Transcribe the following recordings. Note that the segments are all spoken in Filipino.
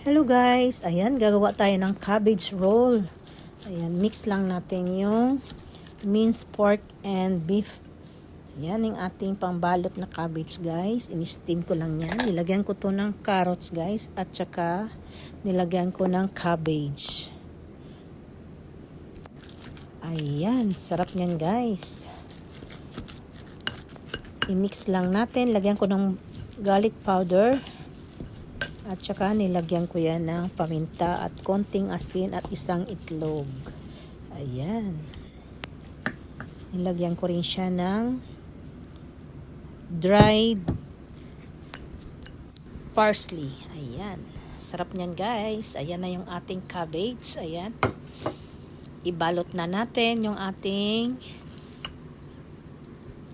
Hello guys, ayan gagawa tayo ng cabbage roll. Ayan, mix lang natin yung minced pork and beef. Ayan yung ating pangbalot na cabbage guys. In-steam ko lang yan. Nilagyan ko to ng carrots guys at saka nilagyan ko ng cabbage. Ayan, sarap niyan guys. I-mix lang natin. Lagyan ko ng garlic powder. At saka nilagyan ko yan ng paminta at konting asin at isang itlog. Ayan. Nilagyan ko rin siya ng dried parsley. Ayan. Sarap niyan guys. Ayan na yung ating cabbage. Ayan. Ibalot na natin yung ating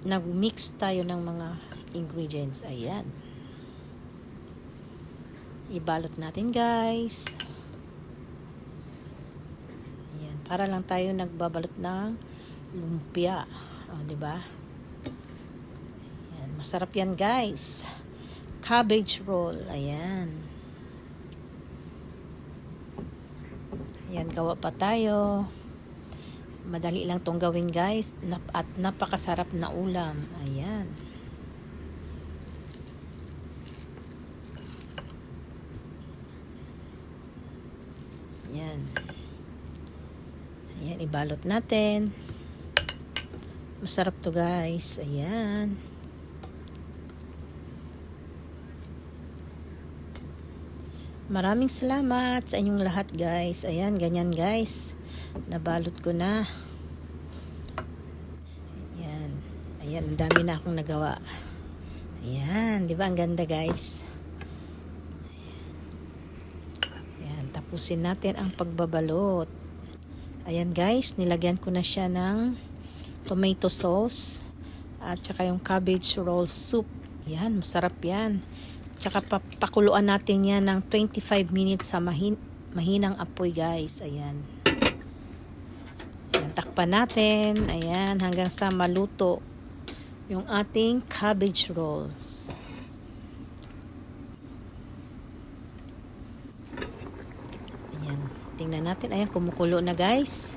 nag-mix tayo ng mga ingredients. Ayan. Ibalot natin guys. Ayan, para lang tayo nagbabalot ng lumpia. O, diba? Ayan, masarap yan guys. Cabbage roll. Ayan. Ayan, gawa pa tayo. Madali lang tong gawin guys. At napakasarap na ulam. Ayan. Ayan. Ayan, ibalot natin. Masarap to guys. Ayan. Maraming salamat sa inyong lahat guys. Ayan, ganyan guys. Nabalot ko na. Ayan. Ayan, ang dami na akong nagawa. Ayan, di ba ang ganda guys? Tapusin natin ang pagbabalot. Ayan guys, nilagyan ko na siya ng tomato sauce at saka yung cabbage roll soup. Ayan, masarap yan. Tsaka pakuluan natin yan ng 25 minutes sa mahinang apoy guys. Ayan. Ayan, takpan natin. Ayan, hanggang sa maluto yung ating cabbage rolls. Tingnan natin. Ayan, kumukulo na guys.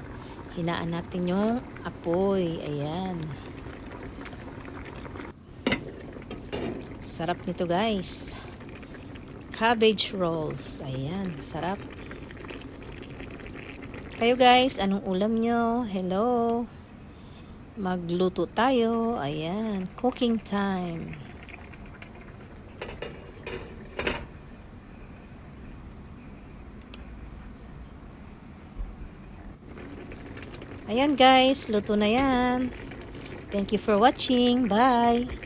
Hinaan natin yung apoy. Ayan. Sarap nito guys. Cabbage rolls. Ayan, sarap. Kayo guys, anong ulam nyo? Hello. Magluto tayo. Ayan, cooking time. Ayan guys, luto na yan. Thank you for watching. Bye!